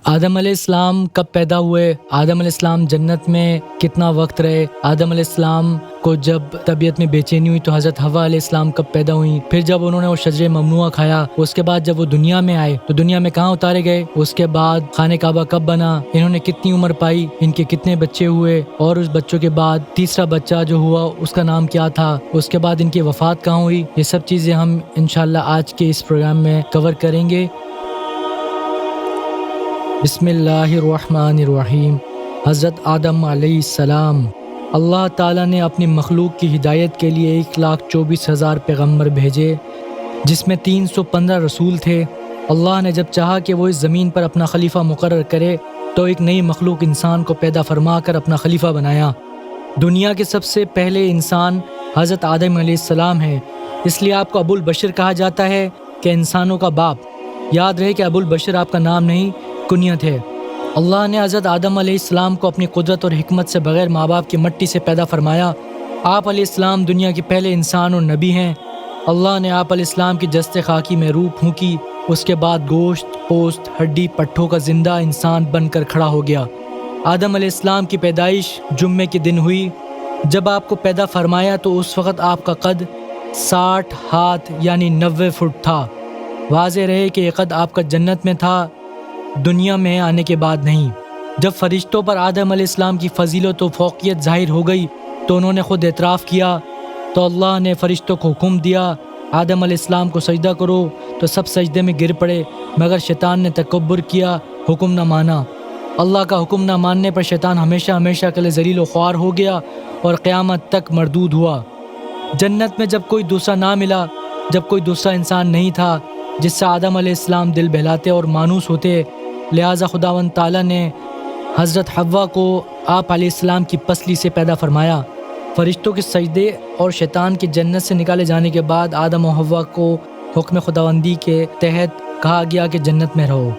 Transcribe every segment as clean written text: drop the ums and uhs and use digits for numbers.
آدم علیہ السلام کب پیدا ہوئے؟ آدم علیہ السلام جنت میں کتنا وقت رہے؟ آدم علیہ السلام کو جب طبیعت میں بے چینی ہوئی تو حضرت حوا علیہ السلام کب پیدا ہوئی؟ پھر جب انہوں نے وہ شجر ممنوعہ کھایا اس کے بعد جب وہ دنیا میں آئے تو دنیا میں کہاں اتارے گئے؟ اس کے بعد خانہ کعبہ کب بنا؟ انہوں نے کتنی عمر پائی؟ ان کے کتنے بچے ہوئے؟ اور اس بچوں کے بعد تیسرا بچہ جو ہوا اس کا نام کیا تھا؟ اس کے بعد ان کی وفات کہاں ہوئی؟ یہ سب چیزیں ہم انشاءاللہ آج کے اس پروگرام میں کور کریں گے۔ بسم اللہ الرحمن الرحیم۔ حضرت آدم علیہ السلام، اللہ تعالیٰ نے اپنی مخلوق کی ہدایت کے لیے 1,24,000 پیغمبر بھیجے، جس میں 315 رسول تھے۔ اللہ نے جب چاہا کہ وہ اس زمین پر اپنا خلیفہ مقرر کرے تو ایک نئی مخلوق انسان کو پیدا فرما کر اپنا خلیفہ بنایا۔ دنیا کے سب سے پہلے انسان حضرت آدم علیہ السلام ہیں، اس لیے آپ کو ابو البشر کہا جاتا ہے کہ انسانوں کا باپ۔ یاد رہے کہ ابو البشر آپ کا نام نہیں، کنیت ہے۔ اللہ نے حضرت آدم علیہ السلام کو اپنی قدرت اور حکمت سے بغیر ماں باپ کی مٹی سے پیدا فرمایا۔ آپ علیہ السلام دنیا کے پہلے انسان اور نبی ہیں۔ اللہ نے آپ علیہ السلام کی جست خاکی میں روح پھونکی، اس کے بعد گوشت، پوست، ہڈی پٹھوں کا زندہ انسان بن کر کھڑا ہو گیا۔ آدم علیہ السلام کی پیدائش جمعے کے دن ہوئی۔ جب آپ کو پیدا فرمایا تو اس وقت آپ کا قد 60 ہاتھ یعنی 90 فٹ تھا۔ واضح رہے کہ یہ قد آپ کا جنت میں تھا، دنیا میں آنے کے بعد نہیں۔ جب فرشتوں پر آدم علیہ السلام کی فضیلت و فوقیت ظاہر ہو گئی تو انہوں نے خود اعتراف کیا، تو اللہ نے فرشتوں کو حکم دیا آدم علیہ السلام کو سجدہ کرو، تو سب سجدے میں گر پڑے، مگر شیطان نے تکبر کیا، حکم نہ مانا۔ اللہ کا حکم نہ ماننے پر شیطان ہمیشہ ہمیشہ کے لیے ذلیل و خوار ہو گیا اور قیامت تک مردود ہوا۔ جنت میں جب کوئی دوسرا نہ ملا، جب کوئی دوسرا انسان نہیں تھا جس سے آدم علیہ السلام دل بہلاتے اور مانوس ہوتے، لہٰذا خداوند تعالیٰ نے حضرت حوا کو آپ علیہ السلام کی پسلی سے پیدا فرمایا۔ فرشتوں کے سجدے اور شیطان کی جنت سے نکالے جانے کے بعد آدم و حوا کو حکم خداوندی کے تحت کہا گیا کہ جنت میں رہو۔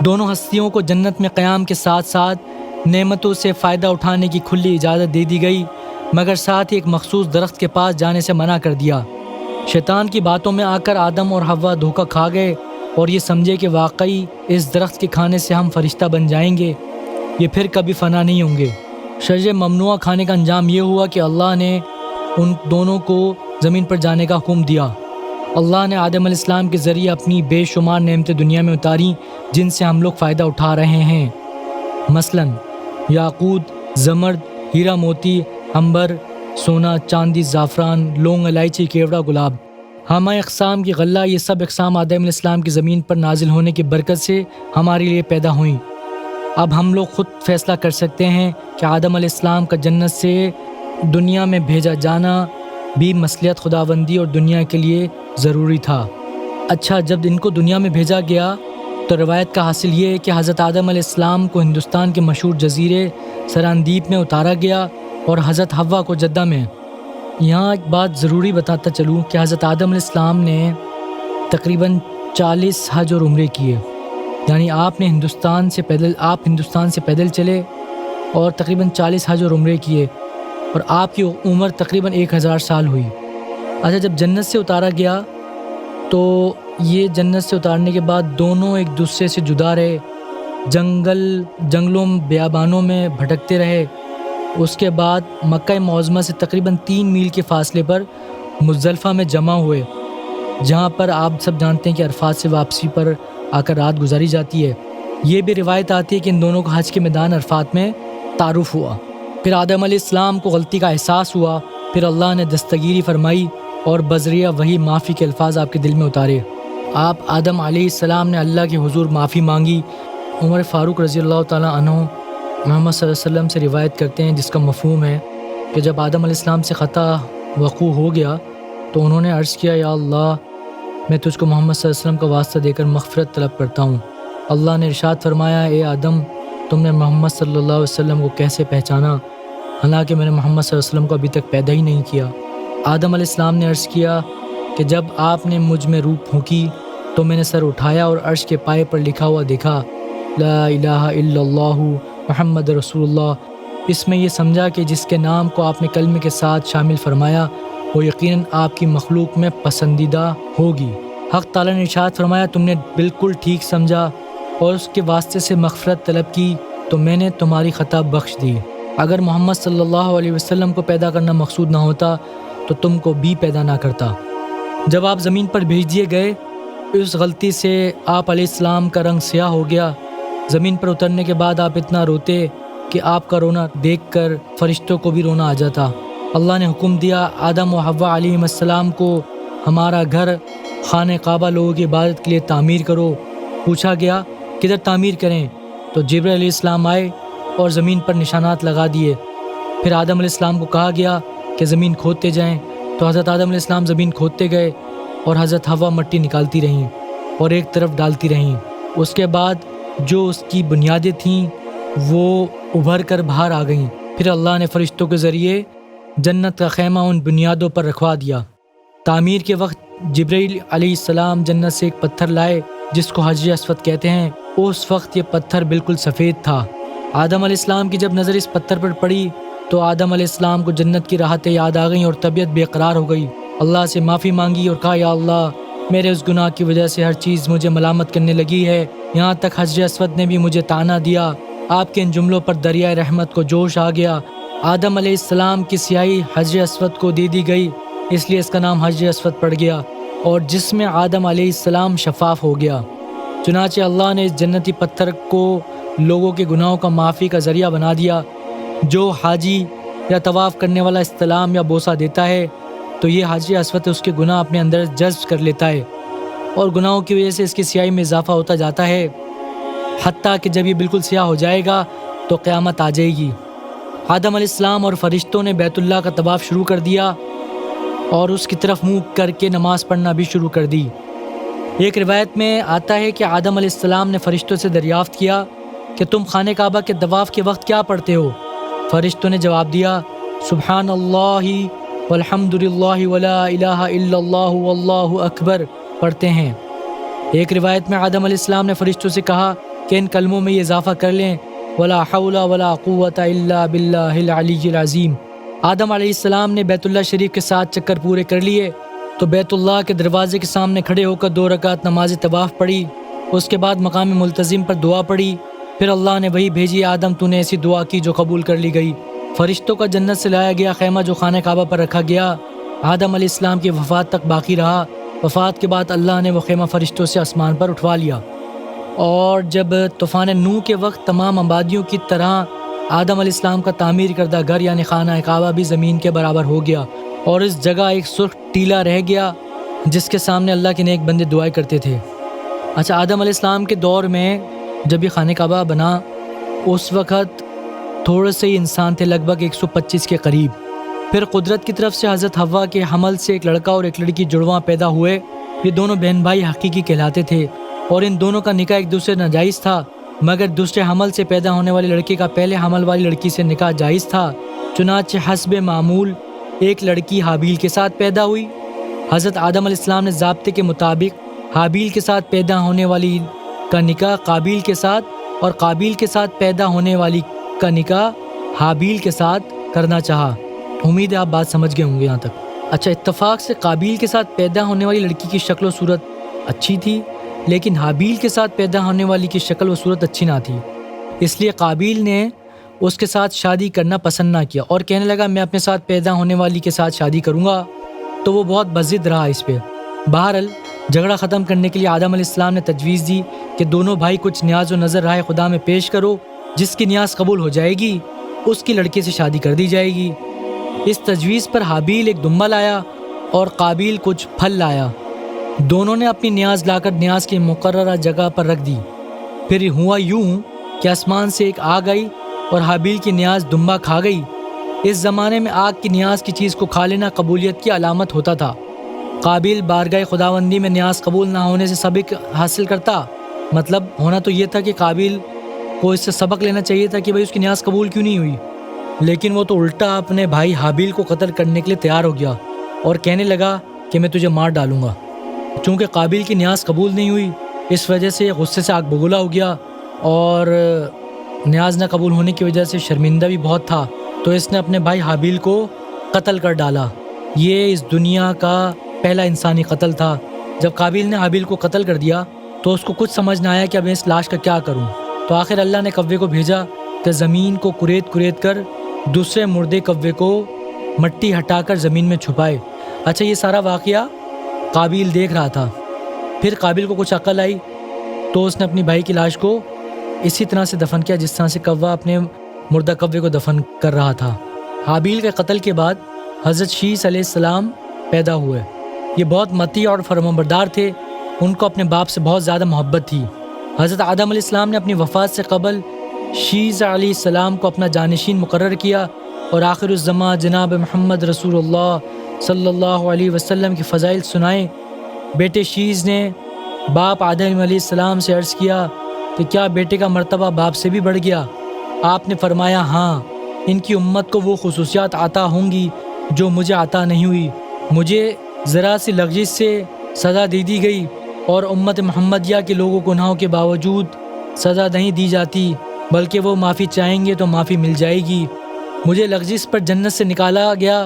دونوں ہستیوں کو جنت میں قیام کے ساتھ ساتھ نعمتوں سے فائدہ اٹھانے کی کھلی اجازت دے دی گئی، مگر ساتھ ہی ایک مخصوص درخت کے پاس جانے سے منع کر دیا۔ شیطان کی باتوں میں آ کر آدم اور حوا دھوکہ کھا گئے اور یہ سمجھے کہ واقعی اس درخت کے کھانے سے ہم فرشتہ بن جائیں گے، یہ پھر کبھی فنا نہیں ہوں گے۔ شجر ممنوعہ کھانے کا انجام یہ ہوا کہ اللہ نے ان دونوں کو زمین پر جانے کا حکم دیا۔ اللہ نے آدم علیہ السلام کے ذریعے اپنی بے شمار نعمتیں دنیا میں اتاری جن سے ہم لوگ فائدہ اٹھا رہے ہیں، مثلاً یاقوت، زمرد، ہیرا موتی، عنبر، سونا، چاندی، زعفران، لونگ، الائچی، کیوڑا، گلاب، ہمہ اقسام کی غلہ، یہ سب اقسام آدم علیہ السلام کی زمین پر نازل ہونے کی برکت سے ہمارے لیے پیدا ہوئیں۔ اب ہم لوگ خود فیصلہ کر سکتے ہیں کہ آدم علیہ السلام کا جنت سے دنیا میں بھیجا جانا بھی مصلحت خداوندی اور دنیا کے لیے ضروری تھا۔ اچھا، جب ان کو دنیا میں بھیجا گیا تو روایت کا حاصل یہ ہے کہ حضرت آدم علیہ السلام کو ہندوستان کے مشہور جزیرے سراندیپ میں اتارا گیا اور حضرت حوا کو جدہ میں۔ یہاں ایک بات ضروری بتاتا چلوں کہ حضرت آدم علیہ السلام نے تقریباً 40 حج اور عمرے کیے، یعنی آپ ہندوستان سے پیدل چلے اور تقریباً 40 حج اور عمرے کیے، اور آپ کی عمر تقریباً 1000 سال ہوئی۔ اچھا، جب جنت سے اتارا گیا تو یہ جنت سے اتارنے کے بعد دونوں ایک دوسرے سے جدا رہے، جنگلوں بیابانوں میں بھٹکتے رہے۔ اس کے بعد مکہ معظمہ سے تقریباً 3 میل کے فاصلے پر مزدلفہ میں جمع ہوئے، جہاں پر آپ سب جانتے ہیں کہ عرفات سے واپسی پر آ کر رات گزاری جاتی ہے۔ یہ بھی روایت آتی ہے کہ ان دونوں کو حج کے میدان عرفات میں تعارف ہوا۔ پھر آدم علیہ السلام کو غلطی کا احساس ہوا، پھر اللہ نے دستگیری فرمائی اور بذریعہ وہی معافی کے الفاظ آپ کے دل میں اتارے۔ آپ آدم علیہ السلام نے اللہ کے حضور معافی مانگی۔ عمر فاروق رضی اللہ تعالیٰ عنہ محمد صلی اللہ علیہ وسلم سے روایت کرتے ہیں، جس کا مفہوم ہے کہ جب آدم علیہ السلام سے خطا وقوع ہو گیا تو انہوں نے عرض کیا، یا اللہ، میں تجھ کو محمد صلی اللہ علیہ وسلم کا واسطہ دے کر مغفرت طلب کرتا ہوں۔ اللہ نے ارشاد فرمایا، اے آدم، تم نے محمد صلی اللہ علیہ وسلم کو کیسے پہچانا، حالانکہ میں نے محمد صلی اللہ علیہ وسلم کو ابھی تک پیدا ہی نہیں کیا۔ آدم علیہ السلام نے عرض کیا کہ جب آپ نے مجھ میں روح پھونکی تو میں نے سر اٹھایا اور عرش کے پائے پر لکھا ہوا دیکھا، لا الہ الا اللہ محمد رسول اللہ۔ اس میں یہ سمجھا کہ جس کے نام کو آپ نے کلمے کے ساتھ شامل فرمایا وہ یقیناً آپ کی مخلوق میں پسندیدہ ہوگی۔ حق تعالیٰ نے ارشاد فرمایا، تم نے بالکل ٹھیک سمجھا، اور اس کے واسطے سے مغفرت طلب کی تو میں نے تمہاری خطا بخش دی۔ اگر محمد صلی اللہ علیہ وسلم کو پیدا کرنا مقصود نہ ہوتا تو تم کو بھی پیدا نہ کرتا۔ جب آپ زمین پر بھیج دیے گئے، اس غلطی سے آپ علیہ السلام کا رنگ سیاہ ہو گیا۔ زمین پر اترنے کے بعد آپ اتنا روتے کہ آپ کا رونا دیکھ کر فرشتوں کو بھی رونا آ جاتا۔ اللہ نے حکم دیا آدم و حوا علیہ السلام کو ہمارا گھر خانہ کعبہ لوگوں کی عبادت کے لیے تعمیر کرو۔ پوچھا گیا کدھر تعمیر کریں؟ تو جبرائیل علیہ السلام آئے اور زمین پر نشانات لگا دیے۔ پھر آدم علیہ السلام کو کہا گیا کہ زمین کھودتے جائیں، تو حضرت آدم علیہ السلام زمین کھودتے گئے اور حضرت حوا مٹی نکالتی رہیں اور ایک طرف ڈالتی رہیں۔ اس کے بعد جو اس کی بنیادیں تھیں وہ ابھر کر باہر آ گئیں۔ پھر اللہ نے فرشتوں کے ذریعے جنت کا خیمہ ان بنیادوں پر رکھوا دیا۔ تعمیر کے وقت جبرائیل علیہ السلام جنت سے ایک پتھر لائے جس کو حجر اسود کہتے ہیں۔ اس وقت یہ پتھر بالکل سفید تھا۔ آدم علیہ السلام کی جب نظر اس پتھر پر پڑی تو آدم علیہ السلام کو جنت کی راحتیں یاد آ گئیں اور طبیعت بے قرار ہو گئی۔ اللہ سے معافی مانگی اور کہا یا اللہ، میرے اس گناہ کی وجہ سے ہر چیز مجھے ملامت کرنے لگی ہے، یہاں تک حجر اسود نے بھی مجھے طعنہ دیا۔ آپ کے ان جملوں پر دریائے رحمت کو جوش آ گیا۔ آدم علیہ السلام کی سیاہی حجر اسود کو دے دی گئی، اس لیے اس کا نام حجر اسود پڑ گیا، اور جس میں آدم علیہ السلام شفاف ہو گیا۔ چنانچہ اللہ نے اس جنتی پتھر کو لوگوں کے گناہوں کا معافی کا ذریعہ بنا دیا۔ جو حاجی یا طواف کرنے والا استلام یا بوسہ دیتا ہے تو یہ حجر اسود اس کے گناہ اپنے اندر جذب کر لیتا ہے، اور گناہوں کی وجہ سے اس کی سیاہی میں اضافہ ہوتا جاتا ہے، حتیٰ کہ جب یہ بالکل سیاہ ہو جائے گا تو قیامت آ جائے گی۔ آدم علیہ السلام اور فرشتوں نے بیت اللہ کا طواف شروع کر دیا اور اس کی طرف منہ کر کے نماز پڑھنا بھی شروع کر دی۔ ایک روایت میں آتا ہے کہ آدم علیہ السلام نے فرشتوں سے دریافت کیا کہ تم خانہ کعبہ کے طواف کے وقت کیا پڑھتے ہو؟ فرشتوں نے جواب دیا سبحان اللہ والحمد للہ ولا الہ الا اللہ واللہ اکبر پڑھتے ہیں۔ ایک روایت میں آدم علیہ السلام نے فرشتوں سے کہا کہ ان کلموں میں یہ اضافہ کر لیں ولا حول ولا قوت الا باللہ العلی العظیم۔ آدم علیہ السلام نے بیت اللہ شریف کے 7 چکر پورے کر لیے تو بیت اللہ کے دروازے کے سامنے کھڑے ہو کر 2 رکعت نماز طواف پڑھی۔ اس کے بعد مقام ملتزم پر دعا پڑھی۔ پھر اللہ نے وہی بھیجی آدم تو نے ایسی دعا کی جو قبول کر لی گئی۔ فرشتوں کا جنت سے لایا گیا خیمہ جو خانہ کعبہ پر رکھا گیا آدم علیہ السلام کی وفات تک باقی رہا۔ وفات کے بعد اللہ نے وہ خیمہ فرشتوں سے آسمان پر اٹھوا لیا، اور جب طوفان نوح کے وقت تمام آبادیوں کی طرح آدم علیہ السلام کا تعمیر کردہ گھر یعنی خانہ کعبہ بھی زمین کے برابر ہو گیا، اور اس جگہ ایک سرخ ٹیلا رہ گیا جس کے سامنے اللہ کے نیک بندے دعائیں کرتے تھے۔ اچھا، آدم علیہ السلام کے دور میں جب یہ خانہ کعبہ بنا اس وقت تھوڑے سے ہی انسان تھے، لگ بھگ 125 کے قریب۔ پھر قدرت کی طرف سے حضرت حوا کے حمل سے ایک لڑکا اور ایک لڑکی جڑواں پیدا ہوئے۔ یہ دونوں بہن بھائی حقیقی کہلاتے تھے، اور ان دونوں کا نکاح ایک دوسرے ناجائز تھا، مگر دوسرے حمل سے پیدا ہونے والی لڑکی کا پہلے حمل والی لڑکی سے نکاح جائز تھا۔ چنانچہ حسب معمول ایک لڑکی حابیل کے ساتھ پیدا ہوئی۔ حضرت آدم علیہ السلام نے ضابطے کے مطابق حابیل کے ساتھ پیدا ہونے والی کا نکاح قابیل کے ساتھ اور قابیل کے ساتھ پیدا ہونے والی کا نکاح حابیل کے ساتھ کرنا چاہا۔ امید ہے آپ بات سمجھ گئے ہوں گے یہاں تک۔ اچھا، اتفاق سے قابیل کے ساتھ پیدا ہونے والی لڑکی کی شکل و صورت اچھی تھی، لیکن حابیل کے ساتھ پیدا ہونے والی کی شکل و صورت اچھی نہ تھی، اس لیے قابیل نے اس کے ساتھ شادی کرنا پسند نہ کیا اور کہنے لگا میں اپنے ساتھ پیدا ہونے والی کے ساتھ شادی کروں گا، تو وہ بہت بضد رہا اس پہ۔ بہرحال جھگڑا ختم کرنے کے لیے آدم علیہ السلام نے تجویز دی کہ دونوں بھائی کچھ نیاز و نظر رائے خدا میں پیش کرو، جس کی نیاز قبول ہو جائے گی اس کی لڑکے سے شادی کر دی جائے گی۔ اس تجویز پر حابیل ایک دمبا لایا اور قابیل کچھ پھل لایا۔ دونوں نے اپنی نیاز لا کر نیاز کی مقررہ جگہ پر رکھ دی۔ پھر ہوا یوں کہ آسمان سے ایک آگ آئی اور حابیل کی نیاز دمبا کھا گئی۔ اس زمانے میں آگ کی نیاز کی چیز کو کھا لینا قبولیت کی علامت ہوتا تھا۔ قابیل بارگاہ خداوندی میں نیاز قبول نہ ہونے سے سبق حاصل کرتا، مطلب ہونا تو یہ تھا کہ قابیل کو اس سے سبق لینا چاہیے تھا کہ بھئی اس کی نیاز قبول کیوں نہیں ہوئی، لیکن وہ تو الٹا اپنے بھائی حابیل کو قتل کرنے کے لیے تیار ہو گیا اور کہنے لگا کہ میں تجھے مار ڈالوں گا۔ چونکہ قابیل کی نیاز قبول نہیں ہوئی اس وجہ سے غصے سے آگ بگولا ہو گیا، اور نیاز نہ قبول ہونے کی وجہ سے شرمندہ بھی بہت تھا، تو اس نے اپنے بھائی حابیل کو قتل کر ڈالا۔ یہ اس دنیا کا پہلا انسانی قتل تھا۔ جب قابیل نے حابیل کو قتل کر دیا تو اس کو کچھ سمجھ نہ آیا کہ اب میں اس لاش کا کیا کروں۔ تو آخر اللہ نے کوے کو بھیجا کہ زمین کو کریت کر دوسرے مردے کوے کو مٹی ہٹا کر زمین میں چھپائے۔ اچھا، یہ سارا واقعہ قابیل دیکھ رہا تھا۔ پھر قابیل کو کچھ عقل آئی تو اس نے اپنی بھائی کی لاش کو اسی طرح سے دفن کیا جس طرح سے کوا اپنے مردہ کوے کو دفن کر رہا تھا۔ حابیل کے قتل کے بعد حضرت شیث علیہ السلام پیدا ہوئے۔ یہ بہت مطیع اور فرمانبردار تھے، ان کو اپنے باپ سے بہت زیادہ محبت تھی۔ حضرت آدم علیہ السلام نے اپنی وفات سے قبل شیث علیہ السلام کو اپنا جانشین مقرر کیا اور آخر الزماں جناب محمد رسول اللہ صلی اللہ علیہ وسلم کی فضائل سنائے۔ بیٹے شیث نے باپ آدم علیہ السلام سے عرض کیا کہ کیا بیٹے کا مرتبہ باپ سے بھی بڑھ گیا؟ آپ نے فرمایا ہاں، ان کی امت کو وہ خصوصیات عطا ہوں گی جو مجھے عطا نہیں ہوئی۔ مجھے ذرا سی لغزش سے سزا دے دی گئی اور امت محمدیہ کے لوگوں کو گناہوں کے باوجود سزا نہیں دی جاتی، بلکہ وہ معافی چاہیں گے تو معافی مل جائے گی۔ مجھے لغزش پر جنت سے نکالا گیا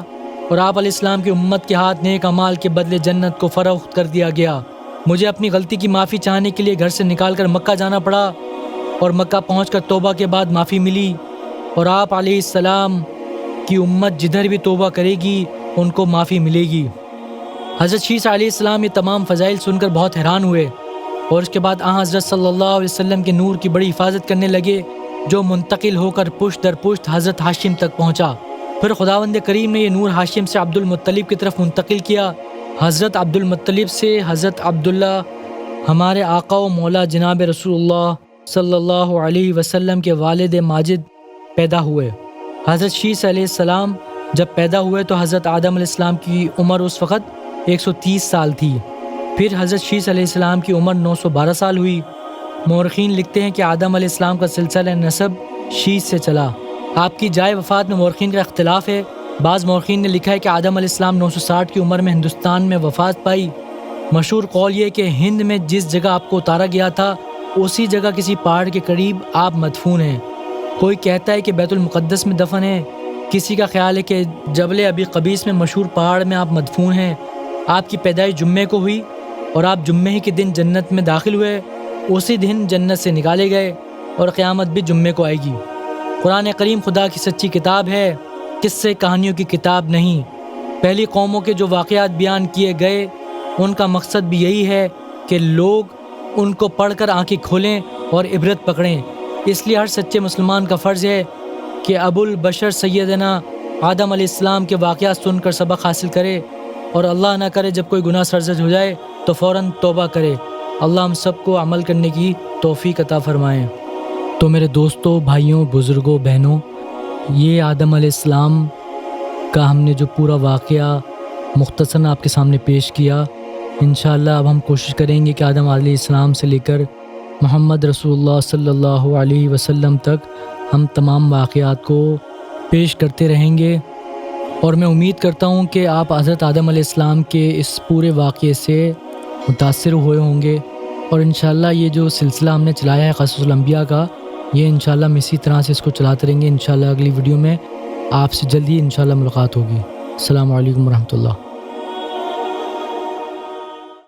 اور آپ علیہ السلام کی امت کے ہاتھ نیک اعمال کے بدلے جنت کو فروخت کر دیا گیا۔ مجھے اپنی غلطی کی معافی چاہنے کے لیے گھر سے نکال کر مکہ جانا پڑا اور مکہ پہنچ کر توبہ کے بعد معافی ملی، اور آپ علیہ السلام کی امت جدھر بھی توبہ کرے گی ان کو معافی ملے گی۔ حضرت شیث علیہ السلام یہ تمام فضائل سن کر بہت حیران ہوئے اور اس کے بعد حضرت صلی اللہ علیہ وسلم کے نور کی بڑی حفاظت کرنے لگے جو منتقل ہو کر پشت در پشت حضرت ہاشم تک پہنچا۔ پھر خداوند کریم نے یہ نور ہاشم سے عبد المطلب کی طرف منتقل کیا۔ حضرت عبد المطلب سے حضرت عبداللہ ہمارے آقا و مولا جناب رسول اللہ صلی اللہ علیہ وسلم کے والد ماجد پیدا ہوئے۔ حضرت شیث علیہ السلام جب پیدا ہوئے تو حضرت آدم علیہ السلام کی عمر اس وقت 130 سال تھی۔ پھر حضرت شیث علیہ السلام کی عمر 912 سال ہوئی۔ مورخین لکھتے ہیں کہ آدم علیہ السلام کا سلسلہ نسب شیث سے چلا۔ آپ کی جائے وفات میں مورخین کا اختلاف ہے۔ بعض مورخین نے لکھا ہے کہ آدم علیہ السلام 960 کی عمر میں ہندوستان میں وفات پائی۔ مشہور قول یہ کہ ہند میں جس جگہ آپ کو اتارا گیا تھا اسی جگہ کسی پہاڑ کے قریب آپ مدفون ہیں۔ کوئی کہتا ہے کہ بیت المقدس میں دفن ہے، کسی کا خیال ہے کہ جبل ابی قبیس میں مشہور پہاڑ میں آپ مدفون ہیں۔ آپ کی پیدائش جمعے کو ہوئی اور آپ جمعے ہی کے دن جنت میں داخل ہوئے، اسی دن جنت سے نکالے گئے اور قیامت بھی جمعے کو آئے گی۔ قرآن کریم خدا کی سچی کتاب ہے، قصے کہانیوں کی کتاب نہیں۔ پہلی قوموں کے جو واقعات بیان کیے گئے ان کا مقصد بھی یہی ہے کہ لوگ ان کو پڑھ کر آنکھیں کھولیں اور عبرت پکڑیں۔ اس لیے ہر سچے مسلمان کا فرض ہے کہ ابو البشر سیدنا آدم علیہ السلام کے واقعات سن کر سبق حاصل کرے اور اللہ نہ کرے جب کوئی گناہ سرزد ہو جائے تو فوراً توبہ کرے۔ اللہ ہم سب کو عمل کرنے کی توفیق عطا فرمائے۔ تو میرے دوستوں، بھائیوں، بزرگوں، بہنوں، یہ آدم علیہ السلام کا ہم نے جو پورا واقعہ مختصراً آپ کے سامنے پیش کیا، انشاءاللہ اب ہم کوشش کریں گے کہ آدم علیہ السلام سے لے کر محمد رسول اللہ صلی اللہ علیہ وسلم تک ہم تمام واقعات کو پیش کرتے رہیں گے، اور میں امید کرتا ہوں کہ آپ حضرت آدم علیہ السلام کے اس پورے واقعے سے متاثر ہوئے ہوں گے، اور انشاءاللہ یہ جو سلسلہ ہم نے چلایا ہے قصص الانبیاء کا، یہ انشاءاللہ ہم اسی طرح سے اس کو چلاتے رہیں گے۔ انشاءاللہ اگلی ویڈیو میں آپ سے جلدی انشاءاللہ ملاقات ہوگی۔ السلام علیکم ورحمۃ اللہ۔